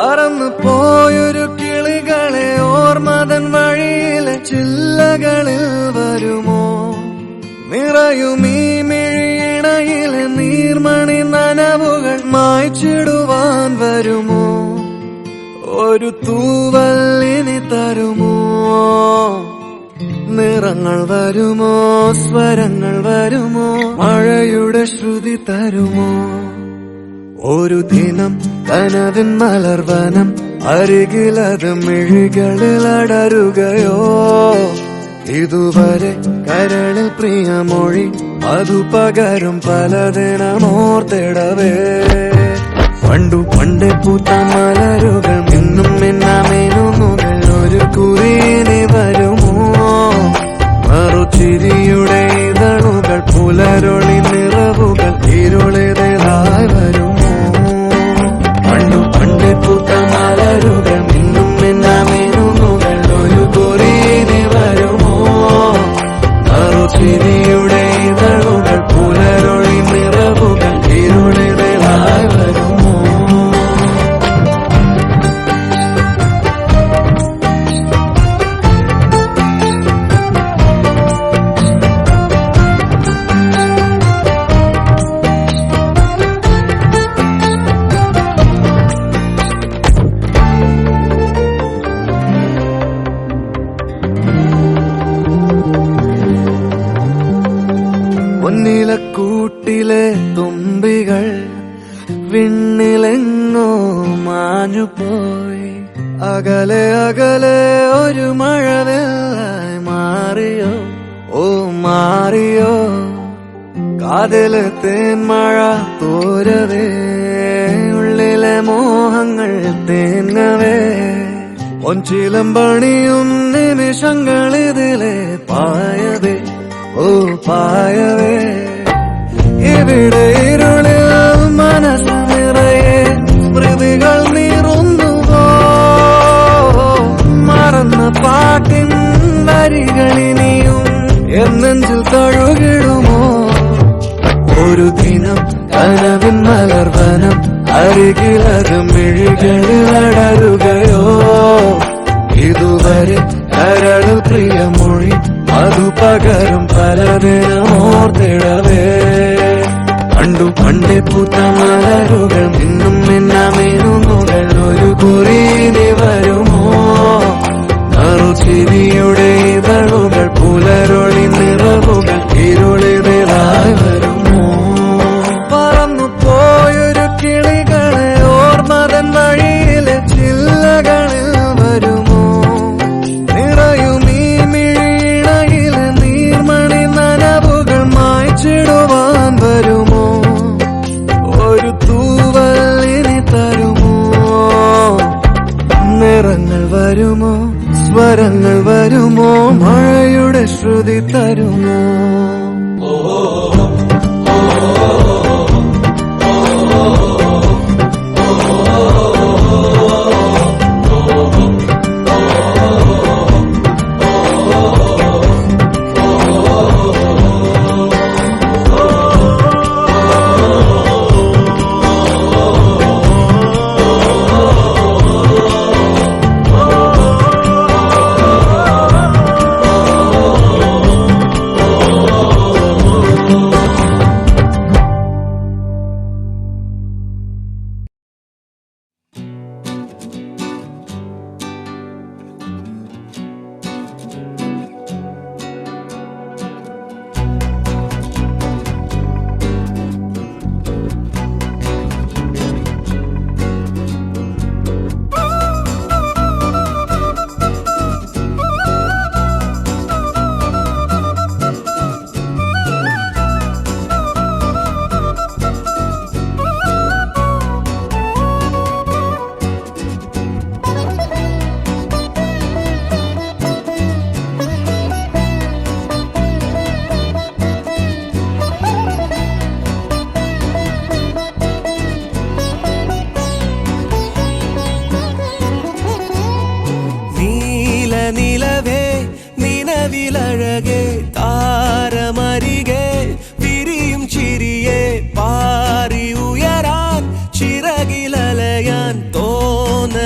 പറന്നു പോയൊരു കിളികളെ ഓർമ്മതൻ വഴിയിലെ ചില്ലകളിൽ വരുമോ? നിറയും ഈ മിഴിയിണയിലെ നീർമണി നനവുകൾ മായ്ച്ചിടുവാൻ വരുമോ? ഒരു തൂവല്ലിനി തരുമോ? നിറങ്ങൾ വരുമോ? സ്വരങ്ങൾ വരുമോ? മഴയുടെ ശ്രുതി തരുമോ? ഒരു ദിനം കനവിൻ മലർവനം അരികിലത് മിഴികളിൽ അടരുകയോ? ഇതുവരെ കരളിൽ പ്രിയമൊഴി അതു പകരും പലതിനമോർത്തിടവേ. പണ്ടേ പൂത്ത മലരുകൾ ഇന്നും മിന്നാമേനുകൾ ഒരു കുറിയിനി വരുമോ? മറുചിരിയുടെ ഇതളുകൾ പുലരൊളി നിറവുകൾ ഇരുളിതായി വരുമോ? പണ്ടേ പൂത്ത മലരുകൾ ഇന്നും മിന്നാമേനുകൾ ഒരു കുറിയിനി വരുമോ? മറുചിരിയുടെ ഇതളുകൾ പുലരൊളി നിറവുകൾ ഇരുളിതായി വരുമോ? കൂട്ടിലെ തുമ്പികൾ വിണ്ണിലെങ്ങോ മാഞ്ഞുപോയി. അകലെ അകലെ ഒരു മഴവെള്ളായി മാറിയോ? ഓ മാറിയോ? കാതിലെ തേന്മഴ തോരവേ, ഉള്ളിലെ മോഹങ്ങൾ തേങ്ങവേ. ഒഞ്ചിലമ്പണിയും നിമിഷങ്ങളിതിലെ പായവേ, ഓ പായവേ. ഇവിടെ ഇരുളിൽ മനസ്സ് നിറയെ സ്മൃതികൾ നീറുന്നുവോ? മറന്ന പാട്ടിൻ വരികളിനിയും എന്നെഞ്ചിൽ തഴുകിടുമോ? ഒരു ദിനം കനവിൻ മലർവനം അരികിലത് മിഴികളിൽ അടരുകയോ? ഇതുവരെ കരളിൽ പ്രിയമൊഴി അതു പകരും പലതിനമോർത്തിടവേ. പണ്ടേ പൂത്ത മലരുകൾ ഇന്നും മിന്നാമേനുകൾ ഒരു കുറിയിനി വരുമോ? മറുചിരിയുടെ ഇതളുകൾ പുലരൊളി നിറവുകൾ ഇരുളിതായി വരുമോ? പറന്നു പോയൊരു കിളികളെ ഓർമ്മതൻ വഴിയിലെ ചില്ലകളിൽ വരുമോ? നിറയും ഈ മിഴിയിണയിലെ നീർമണി നനവുകൾ മായ്ച്ചിടുവാൻ വരുമോ? ഒരു തൂവല്ലിനി തരുമോ? നിറങ്ങൾ വരുമോ? സ്വരങ്ങൾ വരുമോ? മഴയുടെ ശ്രുതി തരുമോ? നിലവേ നിലവിലഴകെ താരമരികെ വിരിയും ചിരിയെ പാറി ഉയരാൻ ചിറകിലലയാൻ തോന്നൽ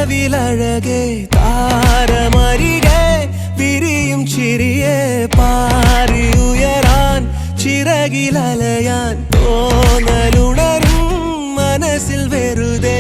നിലവിലഴകെ താരമരികെ വിരിയും ചിരിയെ പാറി ഉയരാൻ ചിറകിലലയാൻ തോന്നലുണരും മനസ്സിൽ വെറുതെ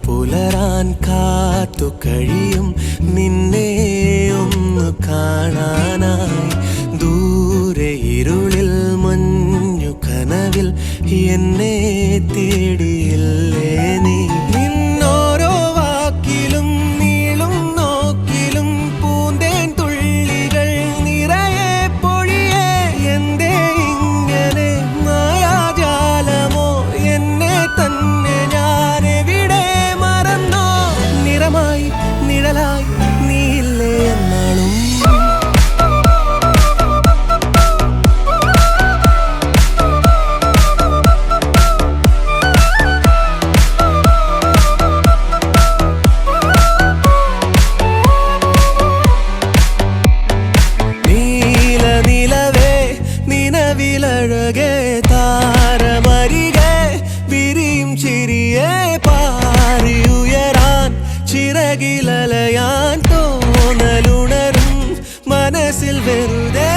പുലരാൻ കാത്തു കഴിയും നിന്നെ ഒന്ന് കാണാനായി ദൂരെ ഇരുളിൽ മഞ്ഞു കനവിൽ എന്നെ തേടിയില്ലേ നീ നിന്നോരോ വാക്കിലും നീളും നോക്കിലും പൂന്തേൻ തുള്ളികൾ നിറയെ പൊഴിയേ എന്തേ ഇങ്ങനെ മായാജാലമോ എന്നെ തന്നെ നിഴലായി നീയില്ലേ എന്നാളും നീലനിലവേ നിലവിലഴകെ താരമരികെ വിരിയും ചിരിയെ പാറി ഉയരാൻ ചിറകിലലയാൻ തോന്നലുണരും മനസ്സിൽ വെറുതെ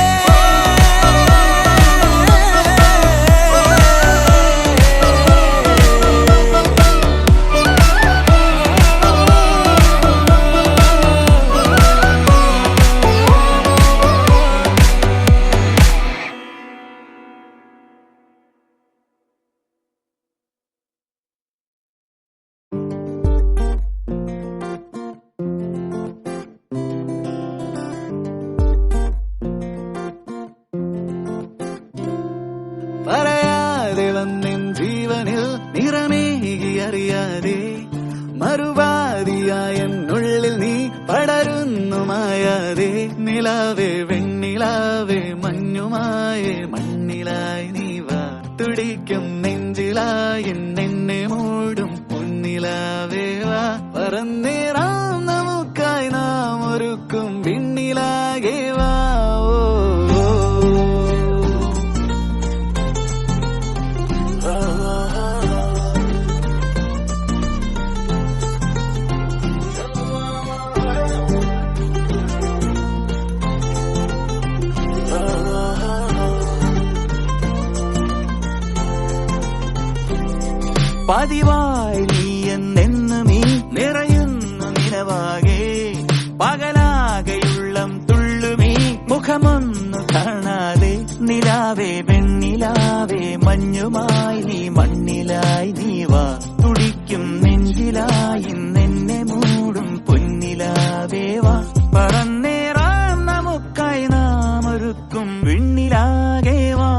പറയാതെ വന്നിൻ ജീവനിൽ നിറമേകി അറിയാതെ മറുപാതിയായ എന്നുള്ളിൽ നീ പടരുന്നു മായാതെ നിലാവേ വെണ്ണിലാവേ മഞ്ഞുമായേ മണ്ണിലായി നീ വാ തുടിക്കും നെഞ്ചിലായി എന്നെ മൂടും പൊന്നിലാവേ വാ പറന്നേറാം നമുക്കായി നാം ഒരുക്കും വിണ്ണിലാകെ വാ പതിവായി നീ എന്നെന്നും ഈ നിറയുന്നു നിലവാകെ പകലാകെയുള്ളം തുള്ളുമീ മുഖമൊന്നു കാണാതെ നിലാവേ വെണ്ണിലാവേ മഞ്ഞുമായി നീ മണ്ണിലായി നീ വാ തുടിക്കും നെഞ്ചിലായി എന്നെ മൂടും പൊന്നിലാവേ വാ പറന്നേറാം നമുക്കായി നാം ഒരുക്കും വിണ്ണിലാകെ വാ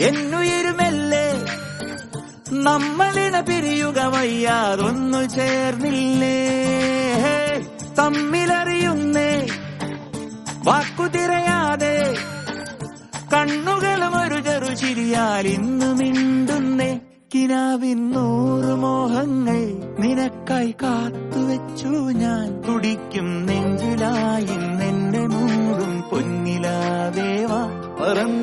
എന്നുയിരുമല്ലേ നമ്മളിന പിരിയുക വയ്യാതൊന്നു ചേർന്നില്ലേ തമ്മിലറിയുന്നേ വാക്കുതിരയാതെ കണ്ണുകളും ഒരു ചെറു ചിരിയാൽ ഇന്നു മിണ്ടുന്നേ കിനാവിൻ 100 മോഹങ്ങൾ നിനക്കായി കാത്തുവെച്ചു ഞാൻ തുടിക്കും നെഞ്ചിലായി എന്നെ മൂടും പൊന്നിലാവേവാ പറന്ന്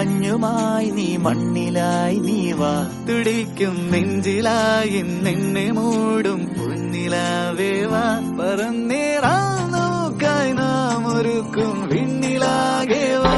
മഞ്ഞുമായി നീ മണ്ണിലായി നീ വാ. തുടിക്കും നെഞ്ചിലായി നിന്നെ മൂടും പൊന്നിലാവേ വാ. പറന്നേറാം നോക്കായി നാം ഒരുക്കും വിണ്ണിലാകെ വാ.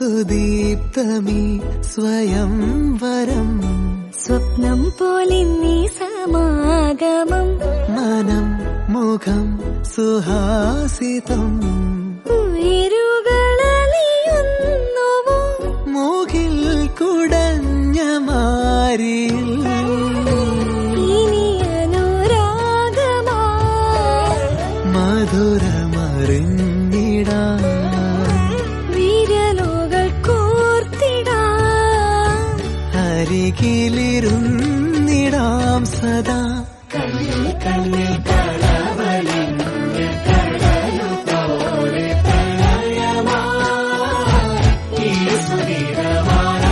സുദീപ്തമീ സ്വയം വരം സ്വപ്നം പോലെ നീ സമാഗമം മനം മുഖം സുഹാസിതം ഉയരുകളലിയുന്നുവോ മൂകിൽ കുടഞ്ഞ മാരിൽ ഇനി അനുരാഗമാ മധുരമറിഞ്ഞിടാ അരികിലിരുന്നിടാം സദാ. കണ്ണിൽ കണ്ണിൽ കളവലിഞ്ഞ കടലു പോലെ പ്രണയമായി ഈ സുദിനമാനന്ദമായി.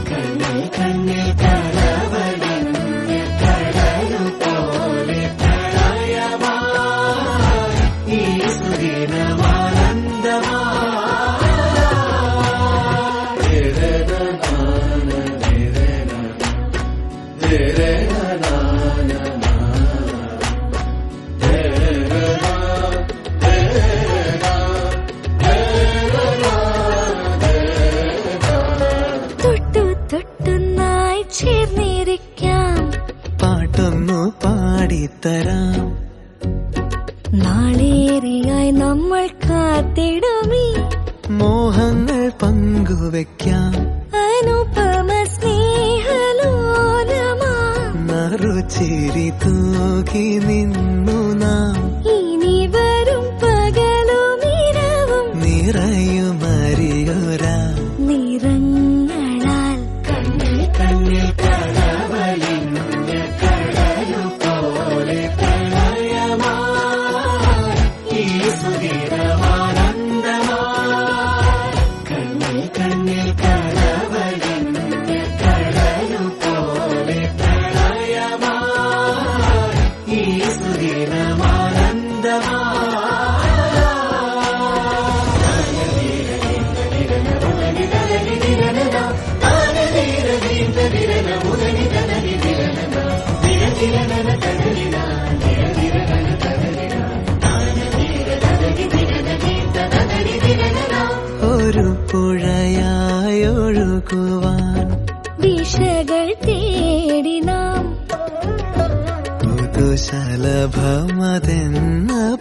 കണ്ണിൽ കണ്ണിൽ കളവലിഞ്ഞ കടലു പോലെ പ്രണയമായി ഈ സുദിനമാനന്ദമായി. തൊട്ടുനായി ചേർന്നിരിക്കാം പാട്ടൊന്നു പാടിത്തരാം. നാളേറെയായി നമ്മൾ കാത്തിടുമീ മോഹങ്ങൾ പങ്കുവെക്കാം. അനുപമ സ്നേഹലോലമാ നറുചിരി തൂകി നിന്നു നാം. ഇനി വരും പകലും ഇരവും നിറയുമറിയൊരാ നിറങ്ങളാൽ കണ്ണിൽ കണ്ണിൽ കളവലിഞ്ഞ കടലു പോലെ പ്രണയമായി ഈ സുദിനമാനന്ദമായി. കണ്ണിൽ കണ്ണിൽ കളവലിഞ്ഞ കടലു പോലെ പ്രണയമായി ഈ സുദിനമാനന്ദമായി. ഒരു പുഴയായൊഴുകുവാൻ ദിശകൾ തേടി നാം പുതുശലഭമതെന്ന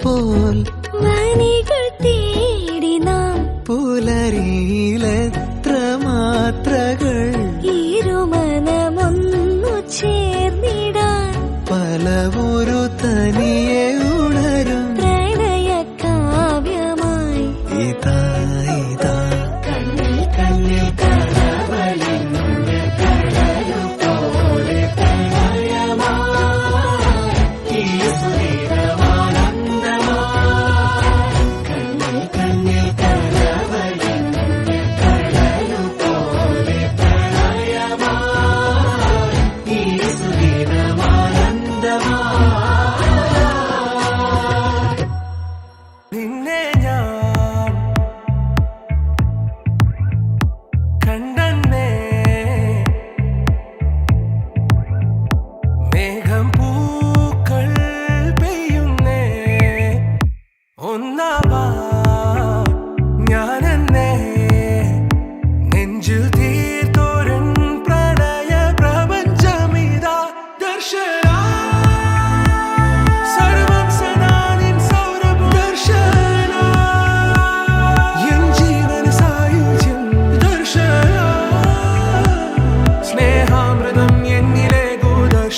പോൽ വനികൾ തേടി നാം പുലരിയിലെത്ര മാത്രകൾ ഇരുമനമൊന്നു ചേർന്നിടാൻ പലവൊരു തനിയെ ഉണരും പ്രണയ കാവ്യമായി ഇതാ ഇതാ. കണ്ണിൽ കണ്ണിൽ കളവലിഞ്ഞ കടലു പോലെ പ്രണയമായി ഈ സുദിനമാനന്ദമായി. കണ്ണിൽ കണ്ണിൽ കളവലിഞ്ഞ കടലു പോലെ പ്രണയമായി ഈ സുദിനമാനന്ദമായി.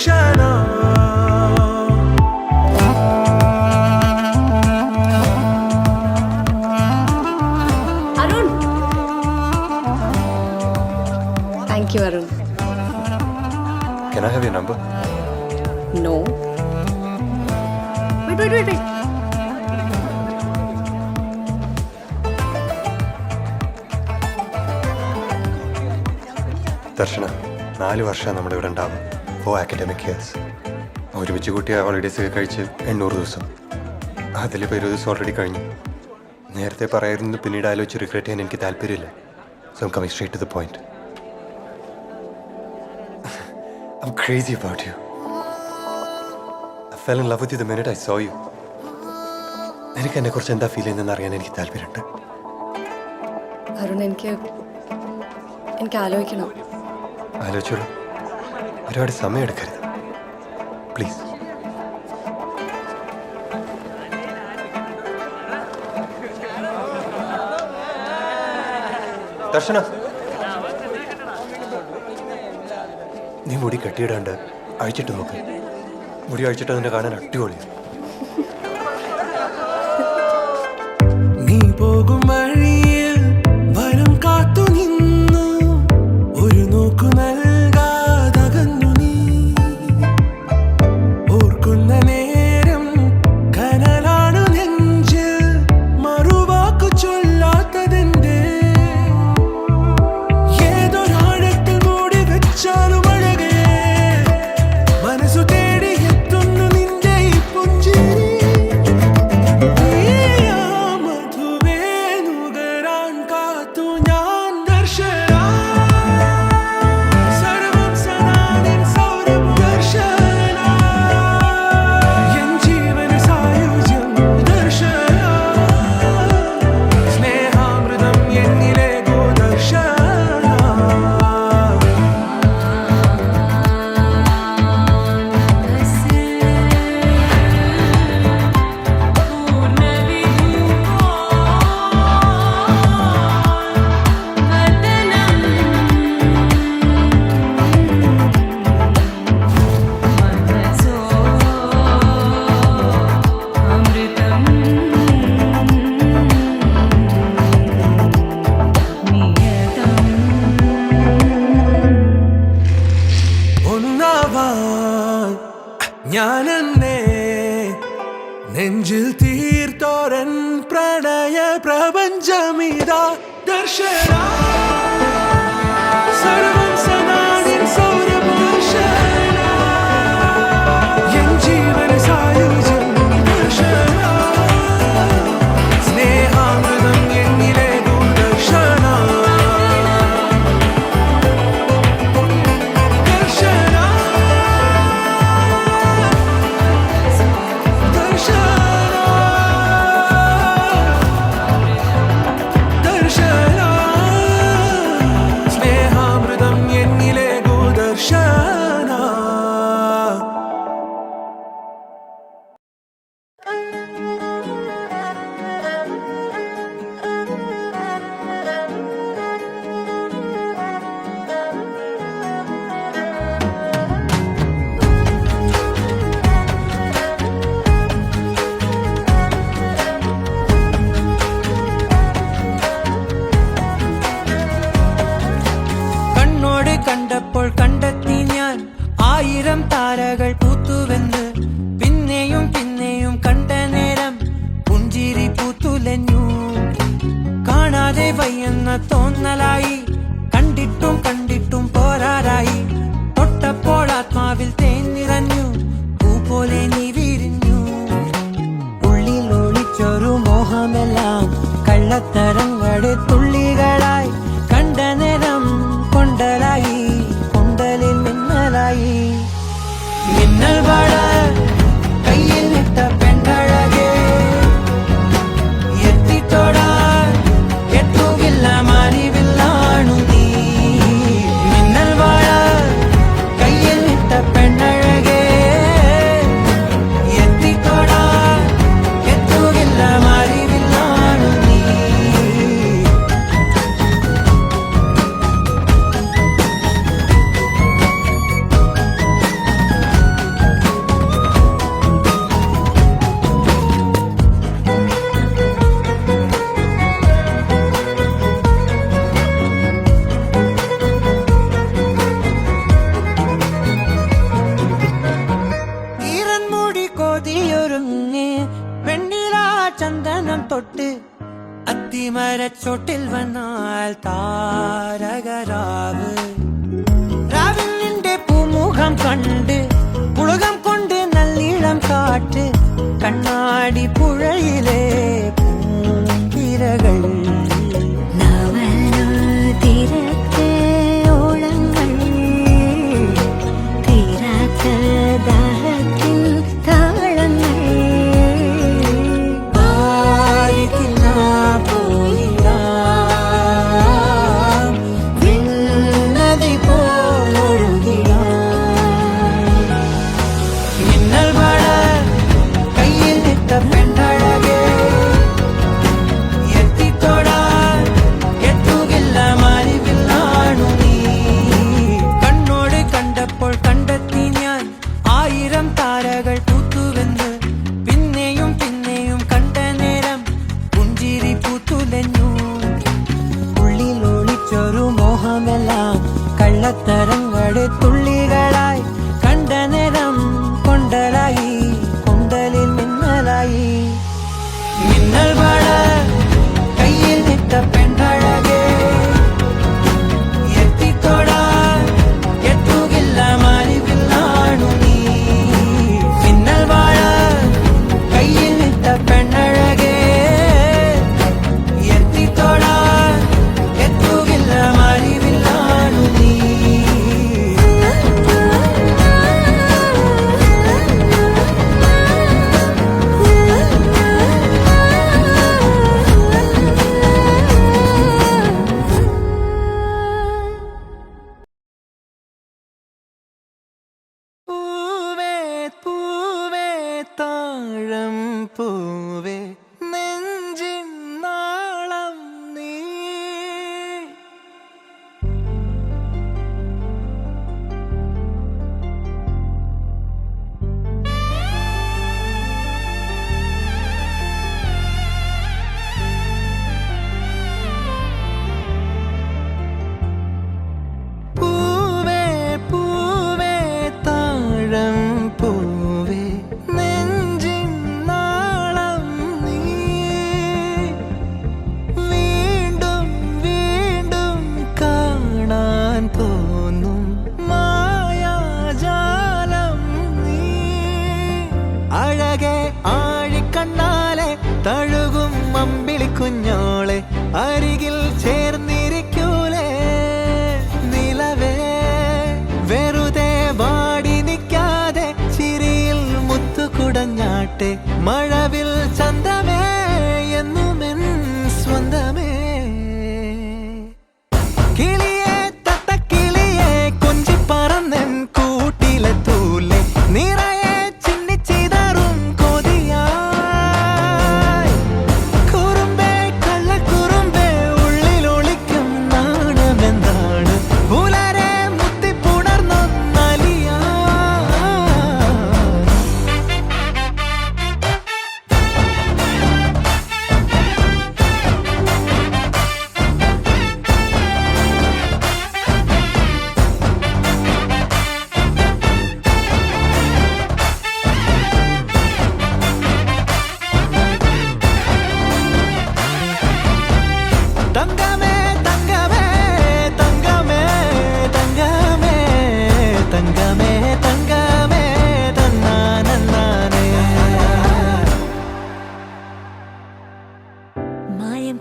Darshana Arun. Thank you Arun. Can I have your number? No. Wait. Darshana 4 വർഷം നമ്മുടെ ഇവിടെ ഉണ്ടാവും 4 അക്കാഡമിക് ഇയേഴ്സ്. ഒരുമിച്ച് കൂട്ടിയ ഹോളിഡേസ് ഒക്കെ കഴിച്ച് 800 ദിവസം. അതിലിപ്പോൾ 20 ദിവസം ഓൾറെഡി കഴിഞ്ഞു. നേരത്തെ പറയായിരുന്നു, പിന്നീട് ആലോചിച്ച് റിഗ്രറ്റ് ചെയ്യാൻ എനിക്ക് താല്പര്യമില്ല. So I'm coming straight to the point. I'm crazy about you. I fell in love with you the minute I saw you. എനിക്ക് എന്നെക്കുറിച്ച് എന്താ ഫീൽ ചെയ്യുന്നതെന്ന് അറിയാൻ എനിക്ക് താല്പര്യമുണ്ട്. അരുൺ, എനിക്ക് ആലോചിക്കണം. ആലോചിച്ചോളൂ, ഒരുപാട് സമയം എടുക്കരുത് പ്ലീസ്. ദർശന, നീ മുടി കെട്ടിയിടാണ്ട് അഴിച്ചിട്ട് നോക്ക്. മുടി അഴിച്ചിട്ട് അതിനെ കാണാൻ അടിപൊളിയാണ്. നീ പോകും വഴിയിൽ വരും കാത്തു നിന്നു ഒരു നോക്കു നൽകാതകന്നു നീ ഓർക്കുന്ന നേരം കനലാണു നെഞ്ചിൽ മറുവാക്കു ചൊല്ലാത്തതെന്റെ ഏതൊരാഴത്തിൽ മൂടി വെച്ചാലും അഴകേ മനസ്സു തേടി എത്തുന്നു നിന്റെ ഈ പുഞ്ചിരി ഞാനെന്നെ നെഞ്ചിൽ തീർത്തോരൻ പ്രണയ പ്രപഞ്ചമിതാ ദർശന സർവം സദാ നിൻ സൗരഭൂഷണ എൻ ജീവന സായുജ്യം ദർശന സ്നേഹാമൃതം എന്നിലെ ദൂർദർശന കണ്ടപ്പോൾ കണ്ടെത്തി ഞാൻ 1000 താരകൾ പൂത്തുവെന്ന്. പിന്നെയും പിന്നെയും കണ്ട നേരം പുഞ്ചിരി പൂത്തുലഞ്ഞു. കാണാതെ വയ്യെന്ന തോന്നലായി, കണ്ടിട്ടും കണ്ടിട്ടും പോരാറായി. തൊട്ടപ്പോൾ ആത്മാവിൽ തേൻ നിറഞ്ഞു, പൂ പോലെ നീ വിരിഞ്ഞു. ഉള്ളിൽ ഒളിച്ചൊരു മോഹമെല്ലാം കള്ളത്തരങ്ങളുടെ തുള്ളികളായി. കണ്ട നേരം കൊണ്ടലായി, കൊണ്ടലിൽ മിന്നലായി. മലച്ചോട്ടിൽ വന്നാൽ താരകരാവ് രാവിൽ നിന്റെ പൂമുഖം കണ്ട് പുളകം കൊണ്ട് നല്ലിളം കാറ്റ് കണ്ണാടി പുഴയിലെ പൂങ്കിരകൾ കള്ളത്തരങ്ങളുടെ തുള്ളികളായി കണ്ട നേരം കൊണ്ടലായി കൊണ്ടലിൽ മിന്നലായി മിന്നൽ വള കയ്യിൽ നിട്ട പെണ്ണഴകേ എത്തിത്തോടാൻ എത്തുകില്ല മാറിവില്ലാണു നീ മിന്നൽ വള കയ്യിൽ നിട്ട പെണ്ണഴകേ എത്തിത്തോടാൻ എത്തുകില്ല മാറിവില്ലാണു നീ താഴം പൂവേ നെഞ്ചിൻ നാളം നീ പൂവേ പൂവേ താഴം പൂവേ അഴകെ ആഴിക്കണ്ണാലെ തഴുകും അമ്പിളി കുഞ്ഞോളെ അരികിൽ ചേർന്നിരിക്കൂലേ നിലവേ വെറുതെ വാടി നിൽക്കാതെ ചിരിയിൽ മുത്തുകുടഞ്ഞാട്ടെ മഴവിൽ ചന്തമേ എന്നുമെൻ സ്വന്തമേ കിളിയെ തത്തക്കിളിയെ കൊഞ്ചി പറന്നെൻ കൂട്ടിലെത്തൂലെ നിറയെ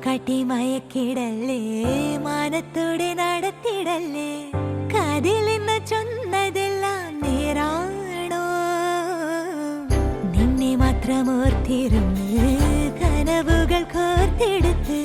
കാട്ടി മയക്കിടല്ലേ മാനത്തോടെ നടത്തിടല്ലേ കാതിലെന്ന് ചൊന്നതെല്ലാം നേരാണോ നിന്നെ മാത്രം ഓർത്തിരുന്ന് കനവുകൾ കോർത്തെടുത്ത്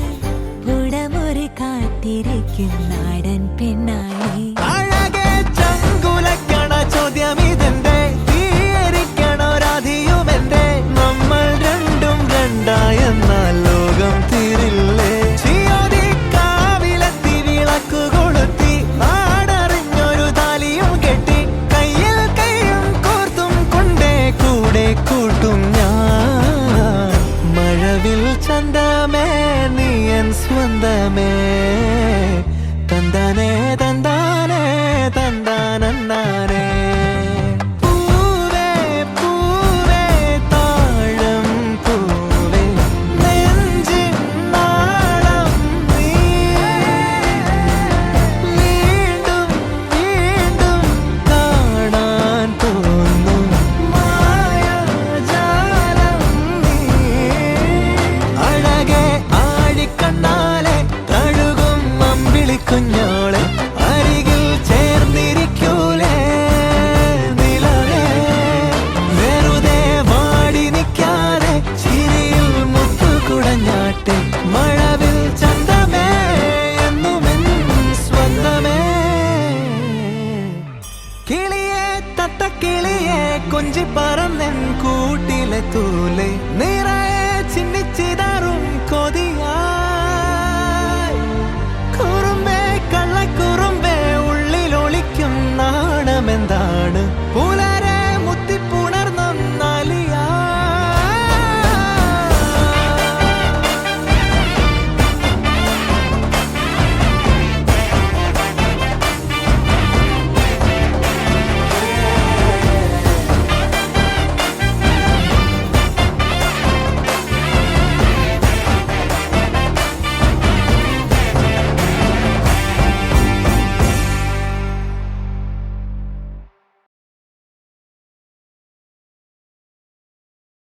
പുടമുറി കാത്തിരിക്കും നാടൻ പെണ്ണായി അഴകെ ചങ്കുലക്കണ ചോദ്യം ഇതെന്റെ തീയരിക്കണോ രാധിയുമെന്റെ നമ്മൾ രണ്ടും രണ്ടായെന്നാൽ ലോകം തീരില്ലേ ചിയോദിക്കാവിലെത്തി വിളക്കു കൊളുത്തി നാടറിഞ്ഞൊരു താലിയും കെട്ടി കയ്യിൽ കൈയും കോർത്തും കൊണ്ടേ കൂടെ കൂട്ടും ഞാൻ മഴവിൽ ചന്തമേ നീയൻ സ്വന്തമേ തന്താനേ തന്താനേ തന്താനേ കൊഞ്ചി പറന്നൻ കൂട്ടിലെ തൂലെ നിറയെ ചിന്നിച്ചിതാറും കൊതിയാ